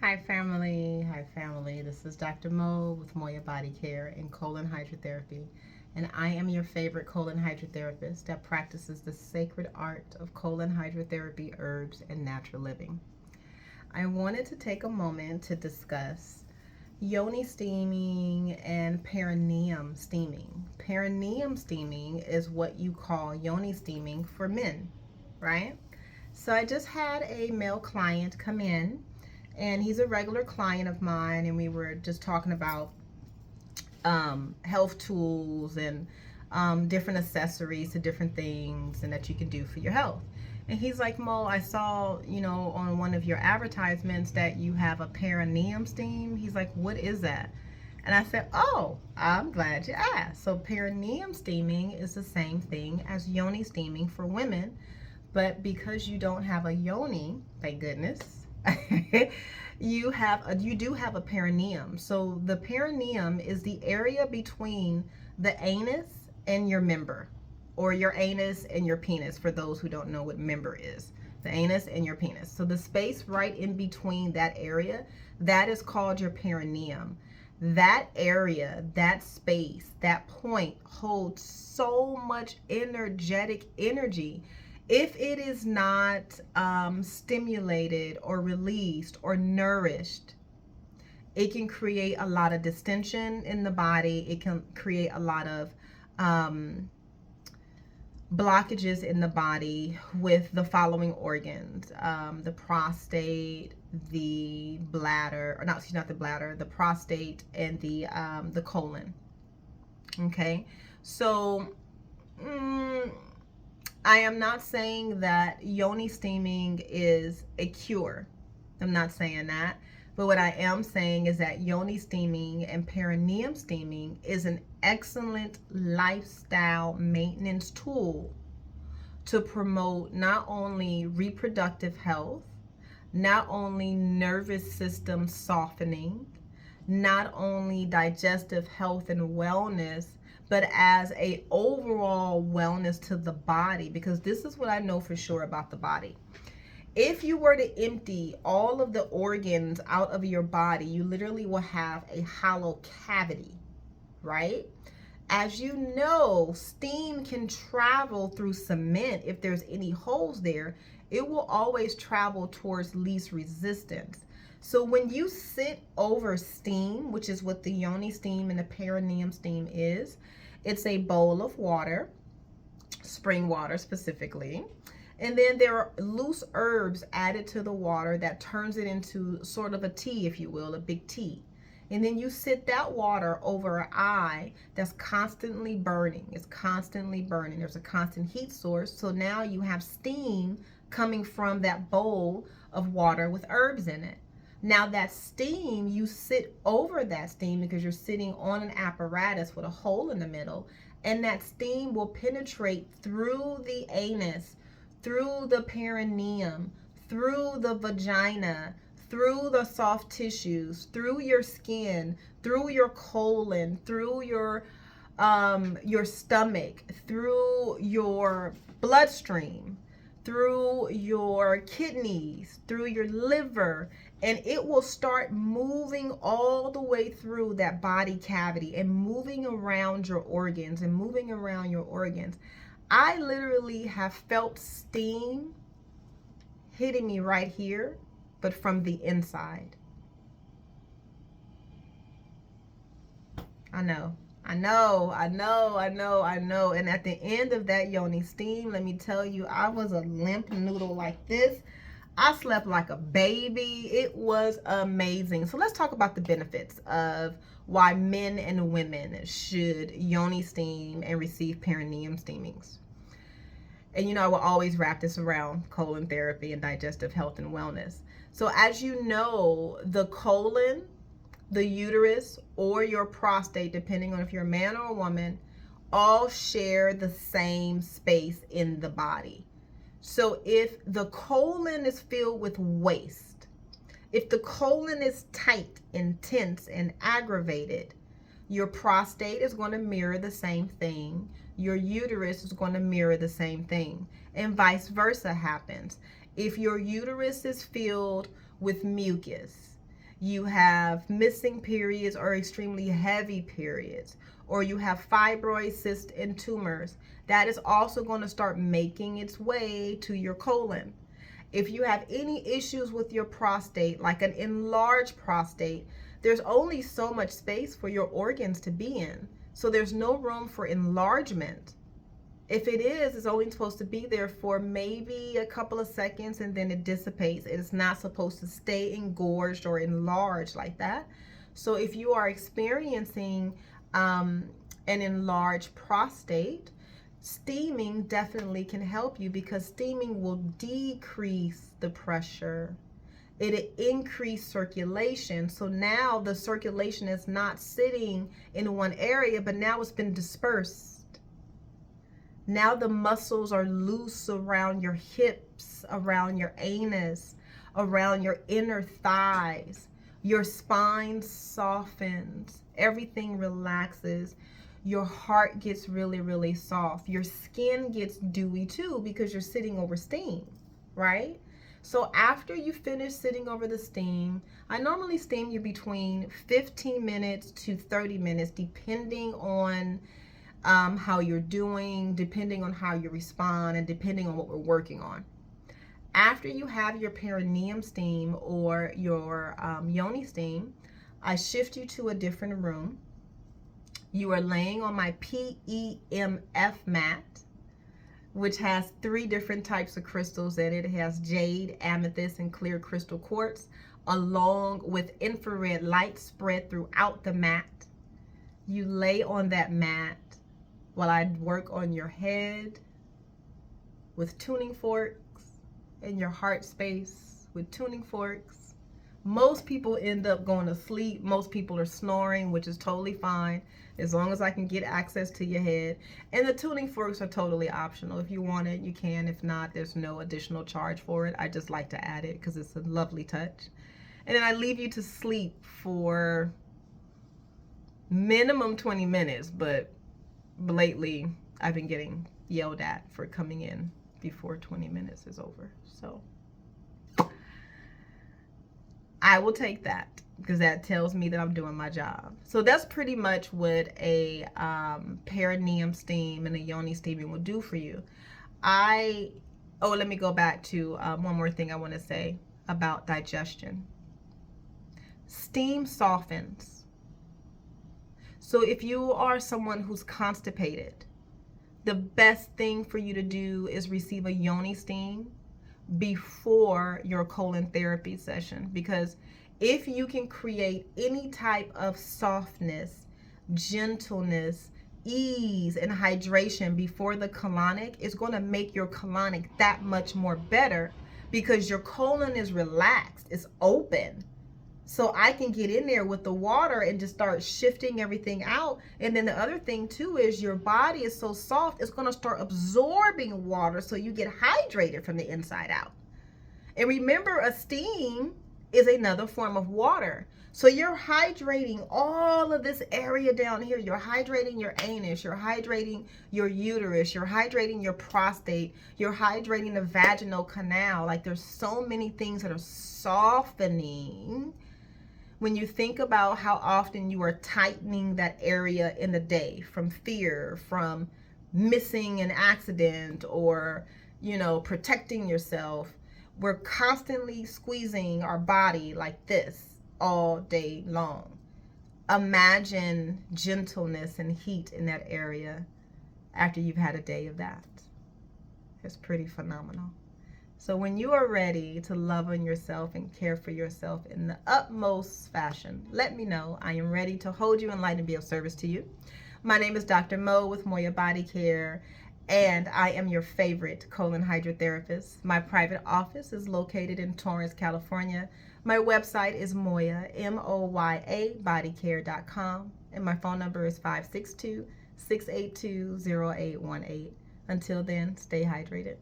Hi family, This is Dr. Mo with Moya Body Care and Colon Hydrotherapy. And I am your favorite colon hydrotherapist that practices the sacred art of colon hydrotherapy, herbs, and natural living. I wanted to take a moment to discuss Yoni steaming and perineum steaming. Perineum steaming is what you call Yoni steaming for men, right? So I just had a male client come in, and he's a regular client of mine, and we were just talking about health tools and different accessories to different things and that you can do for your health. And he's like, Mo, I saw, on one of your advertisements that you have a perineum steam. He's like, what is that? And I said, oh, I'm glad you asked. So perineum steaming is the same thing as yoni steaming for women, but because you don't have a yoni, thank goodness, you do have a perineum. So the perineum is the area between the anus and your member, or your anus and your penis, for those who don't know what member is. The anus and your penis. So the space right in between that area, that is called your perineum. That area, that space, that point holds so much energetic energy. If it is not stimulated or released or nourished, it can create a lot of distension in the body. It can create a lot of blockages in the body with the following organs: the prostate, the bladder, or not, excuse, not the bladder, the prostate, and the colon. Okay, so I am not saying that yoni steaming is a cure. I'm not saying that. But what I am saying is that yoni steaming and perineum steaming is an excellent lifestyle maintenance tool to promote not only reproductive health, not only nervous system softening, not only digestive health and wellness, but as a overall wellness to the body. Because this is what I know for sure about the body. If you were to empty all of the organs out of your body, you literally will have a hollow cavity, right? As you know, steam can travel through cement. If there's any holes there, it will always travel towards least resistance. So when you sit over steam, which is what the yoni steam and the perineum steam is, it's a bowl of water, spring water specifically. And then there are loose herbs added to the water that turns it into sort of a tea, if you will, a big tea. And then you sit that water over an eye that's constantly burning. It's constantly burning. There's a constant heat source. So now you have steam coming from that bowl of water with herbs in it. Now that steam, you sit over that steam because you're sitting on an apparatus with a hole in the middle. And that steam will penetrate through the anus, through the perineum, through the vagina, through the soft tissues, through your skin, through your colon, through your stomach, through your bloodstream, through your kidneys, through your liver, and it will start moving all the way through that body cavity and moving around your organs and moving around your organs. I literally have felt steam hitting me right here, but from the inside. I know. And at the end of that yoni steam, let me tell you, I was a limp noodle like this. I slept like a baby. It was amazing. So let's talk about the benefits of why men and women should yoni steam and receive perineum steamings. And I will always wrap this around colon therapy and digestive health and wellness. So as you know, the colon, the uterus, or your prostate, depending on if you're a man or a woman, all share the same space in the body. So if the colon is filled with waste, if the colon is tight, intense, and aggravated, your prostate is going to mirror the same thing. Your uterus is going to mirror the same thing. And vice versa happens. If your uterus is filled with mucus, you have missing periods or extremely heavy periods, or you have fibroid, cysts, and tumors, that is also going to start making its way to your colon. If you have any issues with your prostate, like an enlarged prostate, there's only so much space for your organs to be in. So there's no room for enlargement. If it is, it's only supposed to be there for maybe a couple of seconds and then it dissipates. It is not supposed to stay engorged or enlarged like that. So if you are experiencing an enlarged prostate, steaming definitely can help you, because steaming will decrease the pressure. It'll increase circulation. So now the circulation is not sitting in one area, but now it's been dispersed. Now the muscles are loose around your hips, around your anus, around your inner thighs. Your spine softens. Everything relaxes. Your heart gets really, really soft. Your skin gets dewy too, because you're sitting over steam, right? So after you finish sitting over the steam, I normally steam you between 15 minutes to 30 minutes, depending on how you're doing, depending on how you respond, and depending on what we're working on. After you have your perineum steam or your Yoni steam, I shift you to a different room. You are laying on my PEMF mat, which has 3 different types of crystals in it. It has jade, amethyst, and clear crystal quartz, along with infrared light spread throughout the mat. You lay on that mat while I work on your head with tuning forks, and your heart space with tuning forks. Most people end up going to sleep. Most people are snoring, which is totally fine, as long as I can get access to your head. And the tuning forks are totally optional. If you want it, you can. If not, there's no additional charge for it. I just like to add it because it's a lovely touch. And then I leave you to sleep for minimum 20 minutes, but lately I've been getting yelled at for coming in before 20 minutes is over. So I will take that, because that tells me that I'm doing my job. So that's pretty much what a perineum steam and a Yoni steaming will do for you. Let me go back to one more thing I want to say about digestion. Steam softens. So if you are someone who's constipated, the best thing for you to do is receive a Yoni steam before your colon therapy session, because if you can create any type of softness, gentleness, ease, and hydration before the colonic, it's going to make your colonic that much more better, because your colon is relaxed, it's open. So I can get in there with the water and just start shifting everything out. And then the other thing too is your body is so soft, it's going to start absorbing water, so you get hydrated from the inside out. And remember, a steam is another form of water. So you're hydrating all of this area down here. You're hydrating your anus, you're hydrating your uterus, you're hydrating your prostate, you're hydrating the vaginal canal. Like, there's so many things that are softening when you think about how often you are tightening that area in the day, from fear, from missing an accident, or, protecting yourself. We're constantly squeezing our body like this all day long. Imagine gentleness and heat in that area after you've had a day of that. It's pretty phenomenal. So when you are ready to love on yourself and care for yourself in the utmost fashion, let me know. I am ready to hold you in light and be of service to you. My name is Dr. Mo with Moya Body Care, and I am your favorite colon hydrotherapist. My private office is located in Torrance, California. My website is Moya, M-O-Y-A, bodycare.com, and my phone number is 562-682-0818. Until then, stay hydrated.